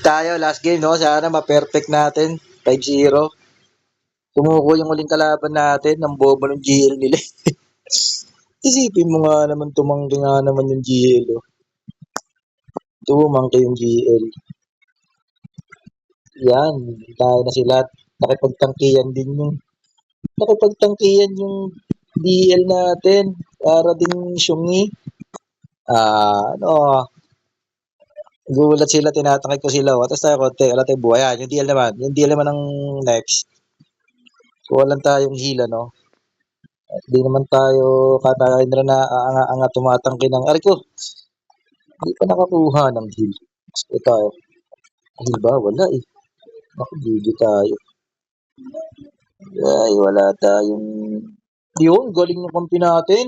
tayo, last game, no? Sana ma-perfect natin. 5-0. Sumuko yung uling kalaban natin. Ang bobo ng GL nila. Isipin mo nga naman, tumanggi nga naman yung GL. Oh. Tumanggi yung GL. Yan, tayo na sila. Nakipagtangkiyan din yung DL natin. Para din syungi. Ano, gulat sila, tinatangay ko sila. Tapos tayo konti, wala tayong buhay. Yan, yung DL naman ng next. So, walang tayong hila, no? At di naman tayo katayin na anga tumatangki ng ari ko. Hindi pa nakakuha ng heal. So, tayo. Heal ba? Wala eh. Naku, GG tayo. Ay, wala tayong... Yun, galing ng kampi natin.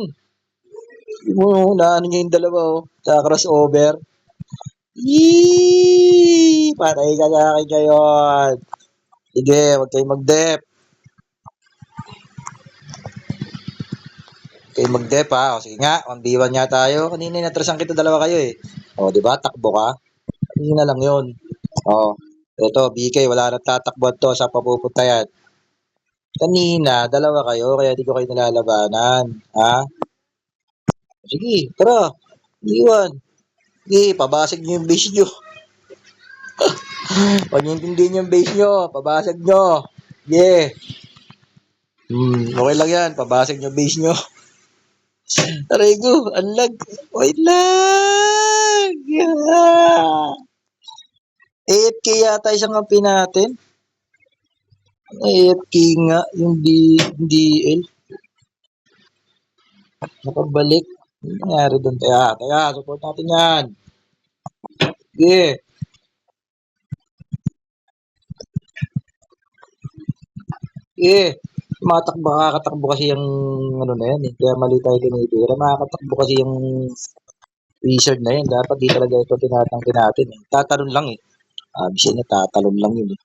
Hindi mo, naano niya yung dalawa, oh. Sa crossover. Yee! Patay ka sa akin ngayon. Sige, huwag kayong mag-dep. Okay, mag-dep ha. O sige nga, 1v1 nga tayo. Kanina natrasan kita, dalawa kayo eh. O, di ba? Takbo ka. Kanina lang yun. O, eto, BK, wala nang tatakbo to. Sa papupunta yan. Kanina, dalawa kayo, kaya di ko kayo nilalabanan. Ha? Sige, tara. Iwan. Sige, pabasag nyo yung base nyo. Pag intindihin yung base nyo, pabasag nyo. Sige. Okay lang yan. Pabasag nyo base nyo. Aray ko, unlag. Wait lang. Yeah. AFK yata isang kampi natin. AFK nga, yung DL. Nakabalik. Ano nangyari doon? Taya, support natin yan. Sige. Sige. Makakatakbo kasi yung ano na yan eh. Kaya mali tayo tinitira. Makakatakbo kasi yung wizard na yan. Dapat di talaga ito tinatangkin natin eh. Tatalon lang eh. Bisa niya, tatalon lang yun eh.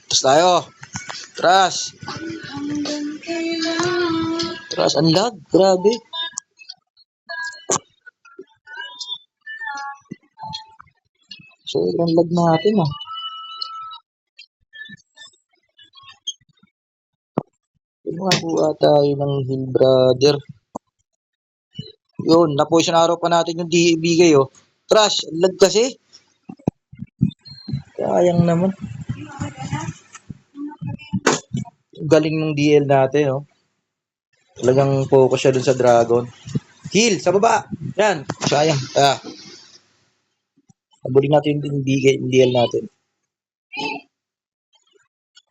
Tapos tayo. Trust. Ang lag. Grabe. So, ang lag natin ah. Kuha tayo ng heal, brother. Yun, na-position araw pa natin yung bigay oh. Trash, ang lag kasi. Sayang naman. Galing ng DL natin oh. Talagang focus siya dun sa dragon. Heal, sa baba. Yan, sayang. Abulin natin yung bigay, yung DL natin.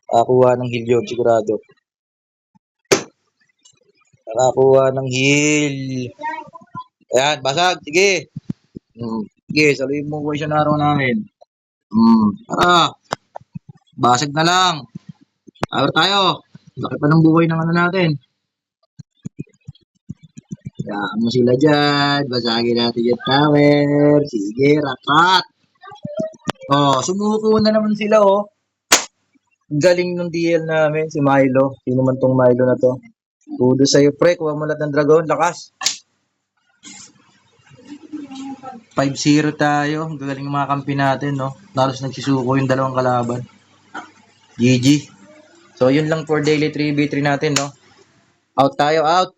Nakakuha ng heal yun, sigurado. Nakakuha ng heal. Ayan, basag. Sige. Sige, saluhin mo ko isang araw namin. Tara. Basag na lang. Power tayo. Laki pa ng buhay ng ano natin. Kaya mo sila dyan. Basagin natin yung tower. Sige, rapat. Oh, sumuko na naman sila oh. Galing ng DL namin, si Milo. Sino man tong Milo na to? Kudo sa'yo, pre. Kuha mo lahat ng dragon. Lakas. 5-0 tayo. Gagaling ng mga kampi natin, no? Nalos nagsisuko yung dalawang kalaban. GG. So, yun lang for daily 3v3 natin, no? Out tayo, out.